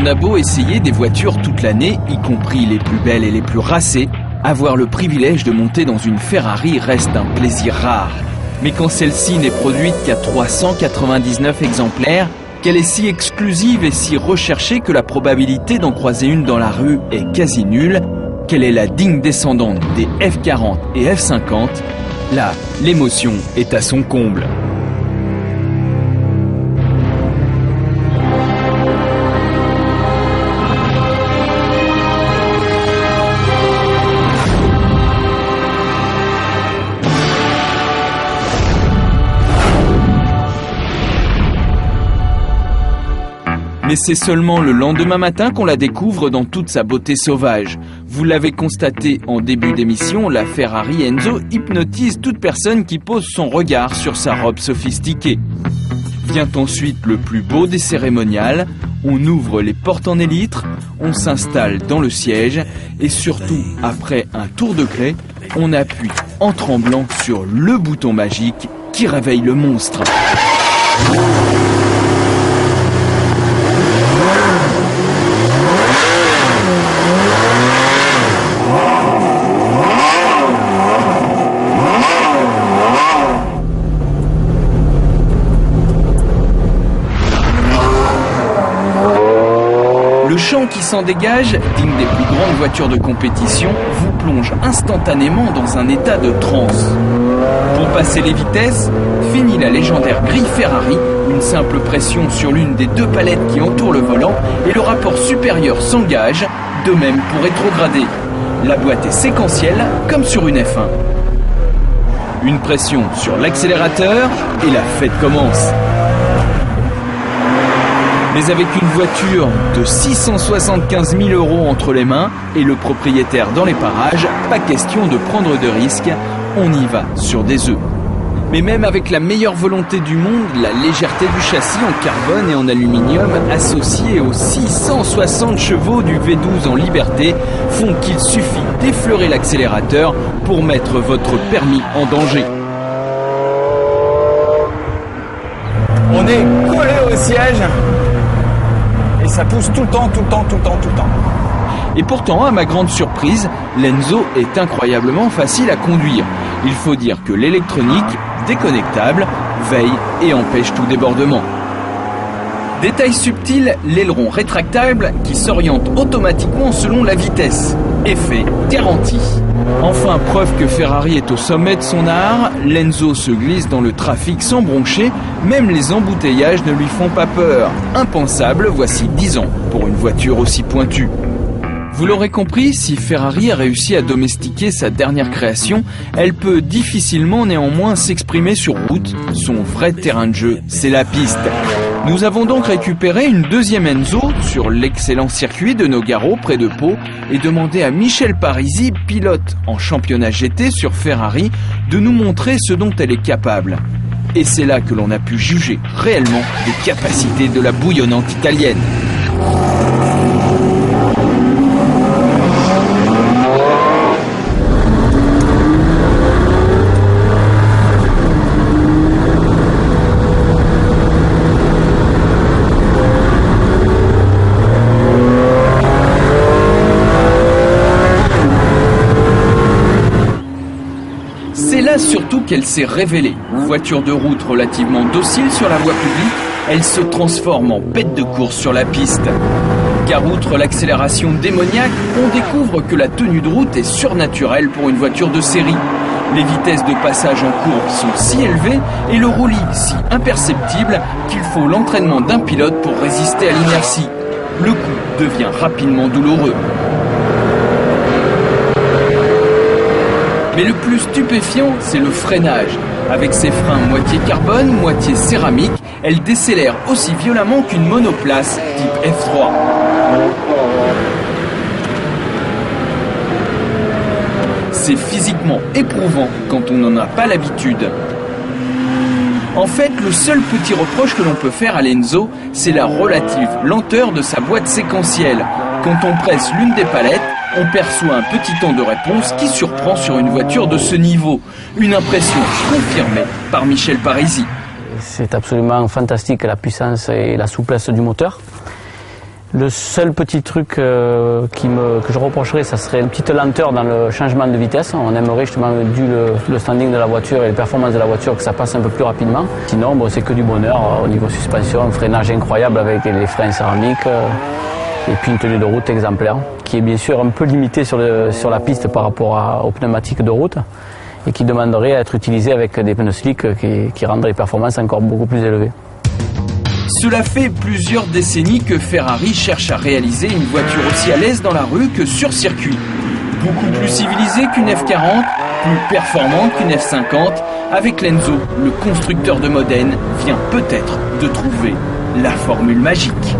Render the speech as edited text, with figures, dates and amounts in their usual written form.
On a beau essayer des voitures toute l'année, y compris les plus belles et les plus racées, avoir le privilège de monter dans une Ferrari reste un plaisir rare. Mais quand celle-ci n'est produite qu'à 399 exemplaires, qu'elle est si exclusive et si recherchée que la probabilité d'en croiser une dans la rue est quasi nulle, qu'elle est la digne descendante des F40 et F50, là, l'émotion est à son comble. Mais c'est seulement le lendemain matin qu'on la découvre dans toute sa beauté sauvage. Vous l'avez constaté en début d'émission, la Ferrari Enzo hypnotise toute personne qui pose son regard sur sa robe sophistiquée. Vient ensuite le plus beau des cérémonials, on ouvre les portes en élytre, on s'installe dans le siège et surtout, après un tour de clé, on appuie en tremblant sur le bouton magique qui réveille le monstre. Le chant qui s'en dégage, digne des plus grandes voitures de compétition, vous plonge instantanément dans un état de transe. Pour passer les vitesses, fini la légendaire grille Ferrari, une simple pression sur l'une des deux palettes qui entourent le volant et le rapport supérieur s'engage, de même pour rétrograder. La boîte est séquentielle, comme sur une F1. Une pression sur l'accélérateur et la fête commence. Mais avec une voiture de 675 000 € entre les mains et le propriétaire dans les parages, pas question de prendre de risques, on y va sur des œufs. Mais même avec la meilleure volonté du monde, la légèreté du châssis en carbone et en aluminium, associée aux 660 chevaux du V12 en liberté, font qu'il suffit d'effleurer l'accélérateur pour mettre votre permis en danger. On est collé au siège. Et ça pousse tout le temps. Et pourtant, à ma grande surprise, l'Enzo est incroyablement facile à conduire. Il faut dire que l'électronique, déconnectable, veille et empêche tout débordement. Détail subtil, l'aileron rétractable qui s'oriente automatiquement selon la vitesse. Effet garanti. Enfin, preuve que Ferrari est au sommet de son art, l'Enzo se glisse dans le trafic sans broncher, même les embouteillages ne lui font pas peur. Impensable, voici 10 ans pour une voiture aussi pointue. Vous l'aurez compris, si Ferrari a réussi à domestiquer sa dernière création, elle peut difficilement néanmoins s'exprimer sur route. Son vrai terrain de jeu, c'est la piste. Nous avons donc récupéré une deuxième Enzo sur l'excellent circuit de Nogaro près de Pau et demandé à Michel Parisi, pilote en championnat GT sur Ferrari, de nous montrer ce dont elle est capable. Et c'est là que l'on a pu juger réellement des capacités de la bouillonnante italienne. Surtout qu'elle s'est révélée. Voiture de route relativement docile sur la voie publique, elle se transforme en bête de course sur la piste. Car outre l'accélération démoniaque, on découvre que la tenue de route est surnaturelle pour une voiture de série. Les vitesses de passage en courbe sont si élevées et le roulis si imperceptible qu'il faut l'entraînement d'un pilote pour résister à l'inertie. Le coup devient rapidement douloureux. Mais le plus stupéfiant, c'est le freinage. Avec ses freins moitié carbone, moitié céramique, elle décélère aussi violemment qu'une monoplace type F3. C'est physiquement éprouvant quand on n'en a pas l'habitude. En fait, le seul petit reproche que l'on peut faire à l'Enzo, c'est la relative lenteur de sa boîte séquentielle. Quand on presse l'une des palettes, on perçoit un petit temps de réponse qui surprend sur une voiture de ce niveau. Une impression confirmée par Michel Parisi. C'est absolument fantastique la puissance et la souplesse du moteur. Le seul petit truc que je reprocherais, ça serait une petite lenteur dans le changement de vitesse. On aimerait justement, dû le standing de la voiture et les performances de la voiture, que ça passe un peu plus rapidement. Sinon, bon, c'est que du bonheur au niveau suspension, un freinage incroyable avec les freins céramiques et puis une tenue de route exemplaire, qui est bien sûr un peu limitée sur la piste par rapport aux pneumatiques de route et qui demanderait à être utilisée avec des pneus slick qui rendraient les performances encore beaucoup plus élevées. Cela fait plusieurs décennies que Ferrari cherche à réaliser une voiture aussi à l'aise dans la rue que sur circuit. Beaucoup plus civilisée qu'une F40, plus performante qu'une F50, avec l'Enzo, le constructeur de Modène vient peut-être de trouver la formule magique.